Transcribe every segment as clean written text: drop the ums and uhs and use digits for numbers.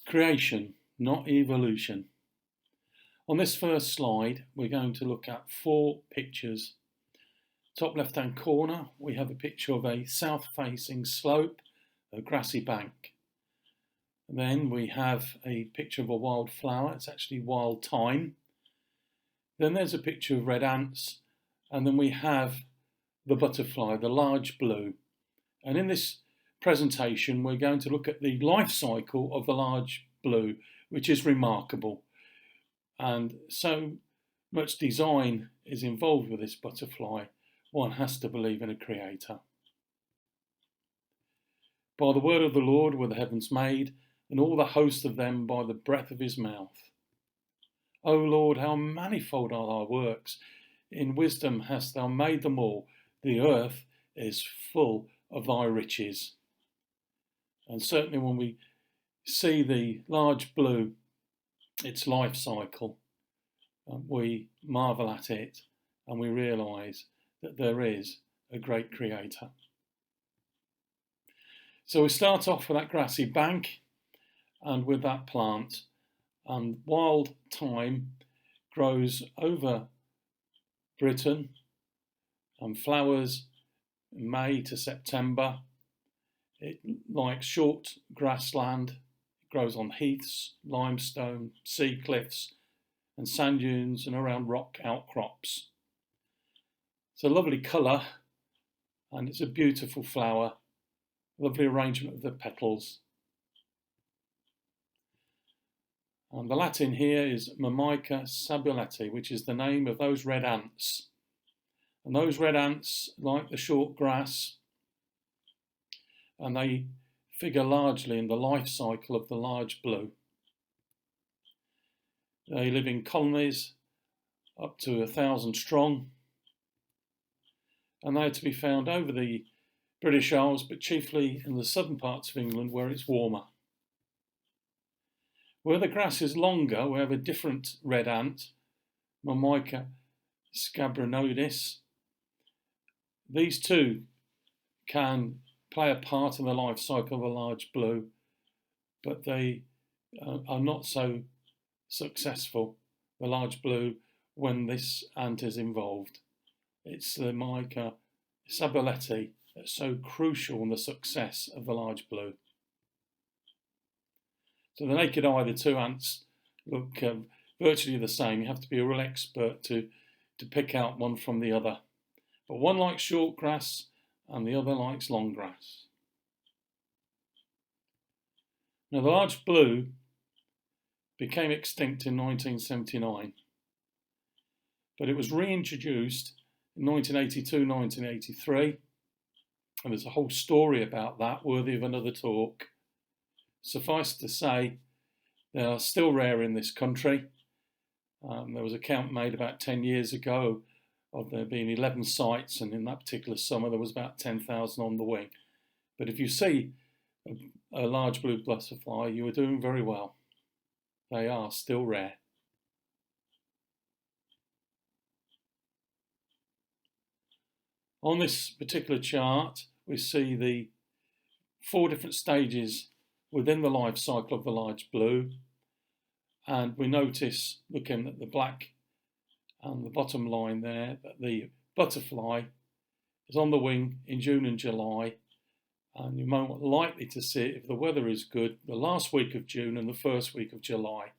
Creation, not evolution. On this first slide, we're going to look at 4 pictures. Top left-hand corner, we have a picture of a south-facing slope, a grassy bank. Then we have a picture of a wild flower, it's actually wild thyme. Then there's a picture of red ants, and then we have the butterfly, the large blue. And in this presentation, we're going to look at the life cycle of the large blue, which is remarkable. And so much design is involved with this butterfly, one has to believe in a creator. By the word of the Lord were the heavens made, and all the host of them by the breath of his mouth. O Lord, how manifold are thy works! In wisdom hast thou made them all. The earth is full of thy riches. And certainly when we see the large blue, its life cycle, we marvel at it and we realise that there is a great creator. So we start off with that grassy bank and with that plant, and wild thyme grows over Britain and flowers in May to September. It likes short grassland, it grows on heaths, limestone, sea cliffs and sand dunes and around rock outcrops. It's a lovely colour and it's a beautiful flower, lovely arrangement of the petals. And the Latin here is Myrmica sabuleti, which is the name of those red ants. And those red ants like the short grass, and they figure largely in the life cycle of the large blue. They live in colonies up to 1,000 strong, and they are to be found over the British Isles, but chiefly in the southern parts of England where it's warmer. Where the grass is longer, we have a different red ant, Myrmica scabrinoidis. These two can play a part in the life cycle of a large blue, but they are not so successful, the large blue, when this ant is involved. It's the Myrmica sabuleti that's so crucial in the success of the large blue. So the naked eye, the two ants look virtually the same. You have to be a real expert to pick out one from the other. But one likes short grass and the other likes long grass. Now the large blue became extinct in 1979, but it was reintroduced in 1982-1983, and there's a whole story about that worthy of another talk. Suffice to say, they are still rare in this country. There was a count made about 10 years ago of there being 11 sites, and in that particular summer there was about 10,000 on the wing. But if you see a large blue butterfly, you are doing very well. They are still rare. On this particular chart, we see the 4 different stages within the life cycle of the large blue, and we notice, looking at the black and the bottom line there, that the butterfly is on the wing in June and July, and you're more likely to see it if the weather is good the last week of June and the first week of July.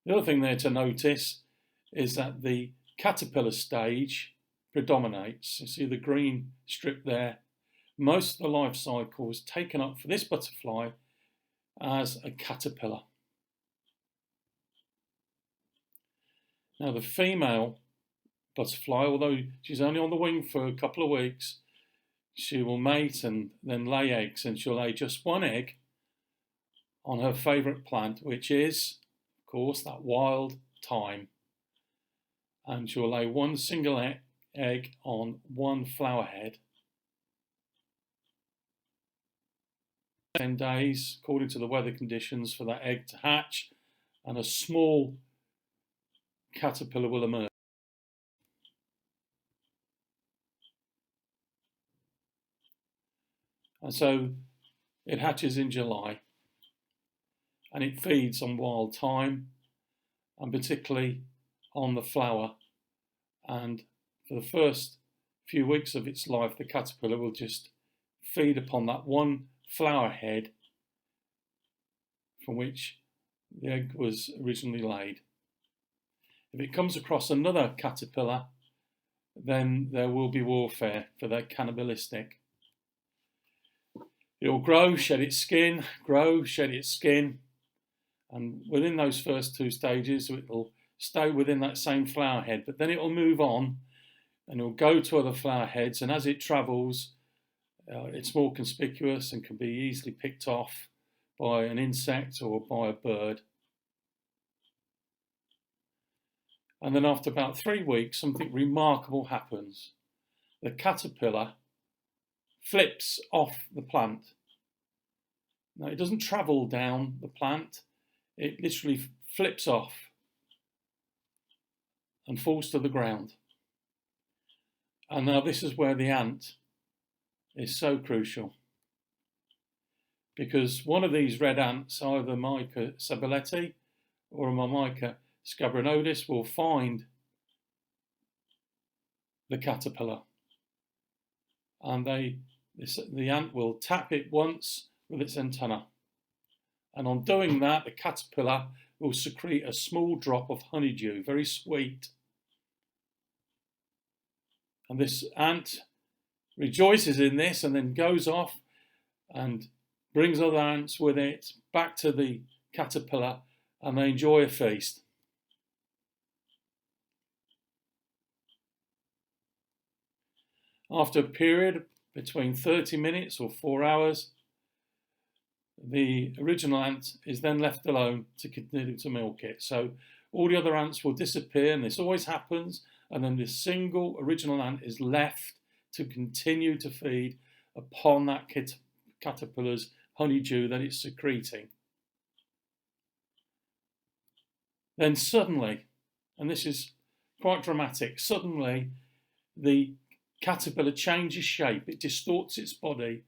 The other thing there to notice is that the caterpillar stage predominates. You see the green strip there. Most of the life cycle is taken up for this butterfly as a caterpillar. Now the female butterfly, although she's only on the wing for a couple of weeks, she will mate and then lay eggs, and she'll lay just one egg on her favourite plant, which is, of course, that wild thyme. And she'll lay one single egg on one flower head. 10 days, according to the weather conditions, for that egg to hatch, and a small caterpillar will emerge. And so it hatches in July. and it feeds on wild thyme, and particularly on the flower. And for the first few weeks of its life, the caterpillar will just feed upon that one flower head from which the egg was originally laid. If it comes across another caterpillar, then there will be warfare, for they're cannibalistic. It will grow, shed its skin, grow, shed its skin, and within those first two stages it will stay within that same flower head, but then it will move on and it will go to other flower heads, and as it travels it's more conspicuous and can be easily picked off by an insect or by a bird. And then after about 3 weeks, something remarkable happens. The caterpillar flips off the plant. Now, it doesn't travel down the plant, it literally flips off and falls to the ground. And now this is where the ant is so crucial, because one of these red ants, either Mica sabelleti or Mica scabrinodis, will find the caterpillar, and the ant will tap it once with its antenna, and on doing that the caterpillar will secrete a small drop of honeydew, very sweet, and this ant rejoices in this and then goes off and brings other ants with it back to the caterpillar, and they enjoy a feast. After a period between 30 minutes or 4 hours, the original ant is then left alone to continue to milk it. So all the other ants will disappear, and this always happens, and then this single original ant is left to continue to feed upon that caterpillar's honeydew that it's secreting. Then suddenly, and this is quite dramatic, suddenly the caterpillar changes shape, it distorts its body,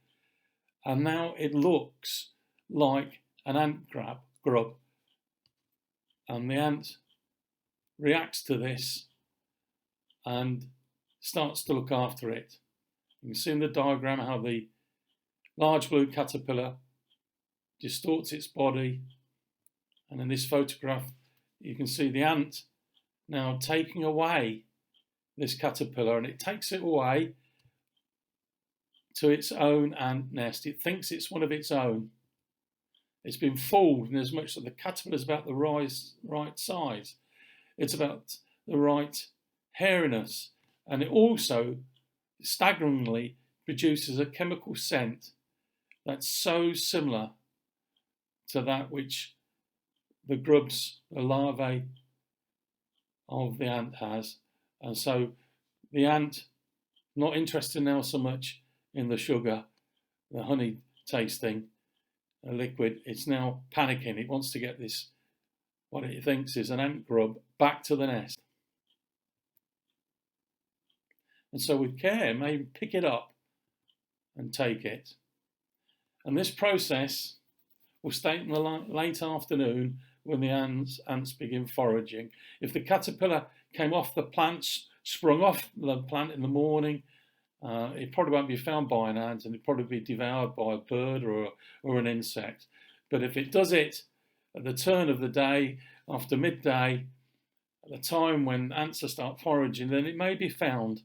and now it looks like an ant grub, and the ant reacts to this and starts to look after it. You can see in the diagram how the large blue caterpillar distorts its body, and in this photograph you can see the ant now taking away this caterpillar, and it takes it away to its own ant nest. It thinks it's one of its own. It's been fooled in as much that the caterpillar is about the right size. It's about the right hairiness, and it also staggeringly produces a chemical scent that's so similar to that which the grubs, the larvae of the ant has. And so the ant, not interested now so much in the sugar, the honey tasting liquid, it's now panicking. It wants to get this, what it thinks is an ant grub, back to the nest. And so with care, maybe pick it up and take it. And this process will start in the late afternoon when the ants begin foraging. If the caterpillar came off the plant, sprung off the plant in the morning, it probably won't be found by an ant, and it'll probably be devoured by a bird or an insect. But if it does it at the turn of the day, after midday, at the time when ants start foraging, then it may be found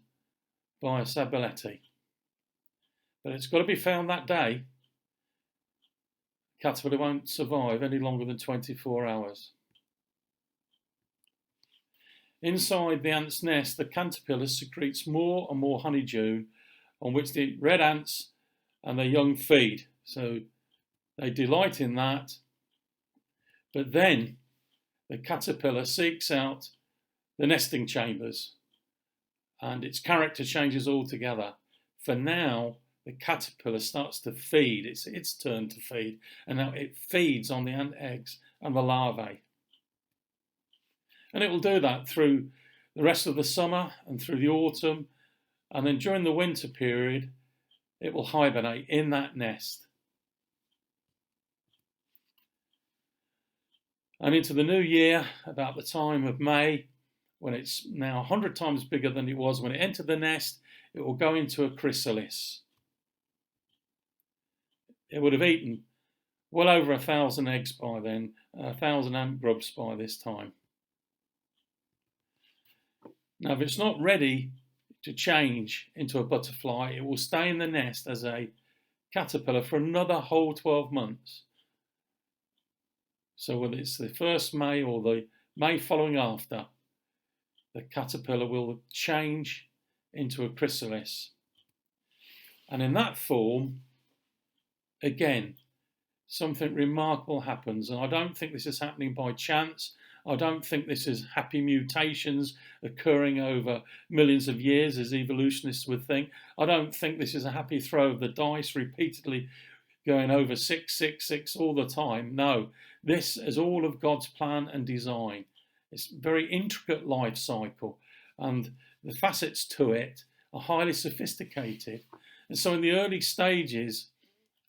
by a sabelleti. But it's got to be found that day. Caterpillar won't survive any longer than 24 hours. Inside the ant's nest, the caterpillar secretes more and more honeydew, on which the red ants and their young feed. So they delight in that. But then the caterpillar seeks out the nesting chambers, and its character changes altogether. For now, the caterpillar starts to feed. It's its turn to feed, and now it feeds on the ant eggs and the larvae. And it will do that through the rest of the summer and through the autumn, and then during the winter period it will hibernate in that nest. And into the new year, about the time of May, when it's now 100 times bigger than it was when it entered the nest, it will go into a chrysalis. It would have eaten well over 1,000 eggs by then, 1,000 ant grubs by this time. Now, if it's not ready to change into a butterfly, it will stay in the nest as a caterpillar for another whole 12 months. So whether it's the first May or the May following after, the caterpillar will change into a chrysalis. And in that form, again, something remarkable happens. And I don't think this is happening by chance. I don't think this is happy mutations occurring over millions of years, as evolutionists would think. I don't think this is a happy throw of the dice, repeatedly going over 666 all the time. No, this is all of God's plan and design. It's a very intricate life cycle, and the facets to it are highly sophisticated. And so in the early stages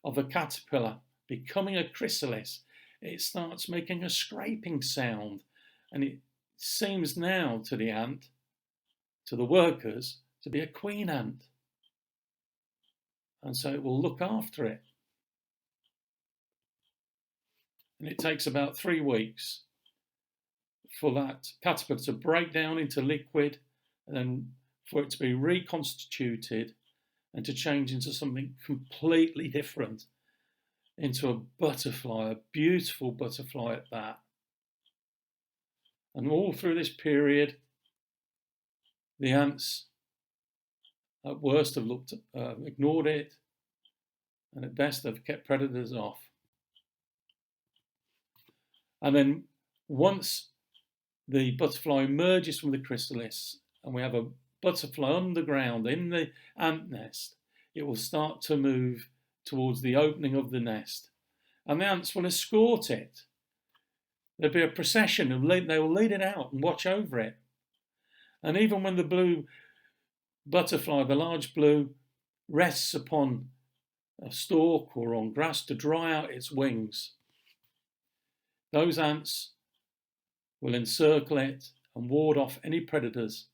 of the caterpillar becoming a chrysalis, it starts making a scraping sound, and it seems now to the ant, to the workers, to be a queen ant. And so it will look after it. And it takes about 3 weeks for that caterpillar to break down into liquid, and then for it to be reconstituted and to change into something completely different, into a butterfly, a beautiful butterfly at that. And all through this period, the ants at worst have ignored it, and at best have kept predators off. And then once the butterfly emerges from the chrysalis and we have a butterfly underground in the ant nest, it will start to move towards the opening of the nest, and the ants will escort it. There'll be a procession, and they will lead it out and watch over it. And even when the blue butterfly, the large blue, rests upon a stalk or on grass to dry out its wings, those ants will encircle it and ward off any predators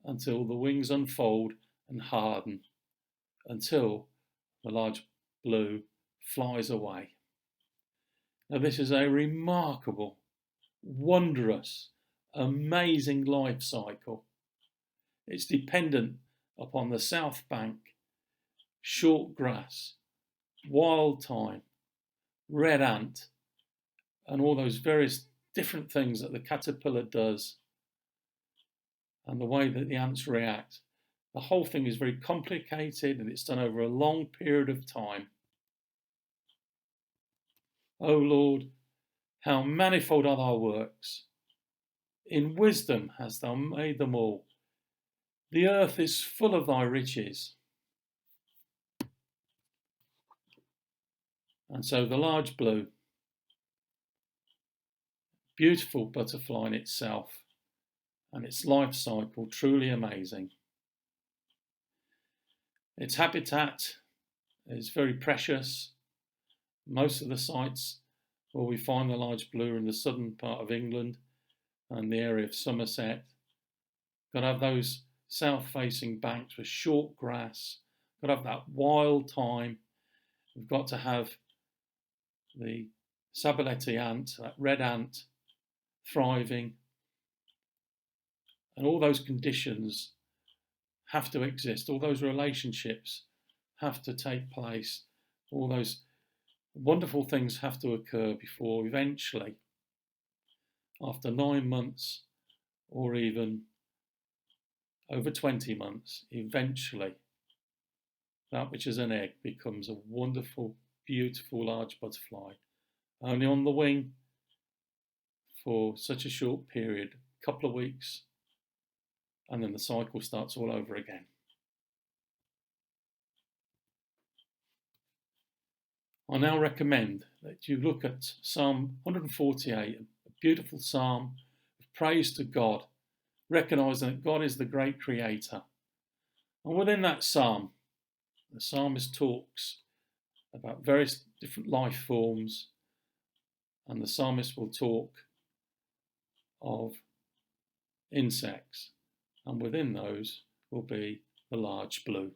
until the wings unfold and harden, until the large blue flies away. Now, this is a remarkable, wondrous, amazing life cycle. It's dependent upon the south bank, short grass, wild thyme, red ant, and all those various different things that the caterpillar does, and the way that the ants react. The whole thing is very complicated, and it's done over a long period of time. O Lord, how manifold are thy works! In wisdom hast thou made them all. The earth is full of thy riches. And so the large blue, beautiful butterfly in itself, and its life cycle truly amazing. Its habitat is very precious. Most of the sites where we find the large blue are in the southern part of England and the area of Somerset. Got to have those south-facing banks with short grass. Got to have that wild thyme. We've got to have the Sabuleti ant, that red ant, thriving. And all those conditions have to exist. All those relationships have to take place. All those wonderful things have to occur before eventually, after 9 months or even over 20 months, eventually that which is an egg becomes a wonderful, beautiful large butterfly, only on the wing for such a short period, a couple of weeks, and then the cycle starts all over again. I now recommend that you look at Psalm 148, a beautiful psalm of praise to God, recognising that God is the great creator. And within that psalm, the psalmist talks about various different life forms and the psalmist will talk of insects, and within those will be the large blue.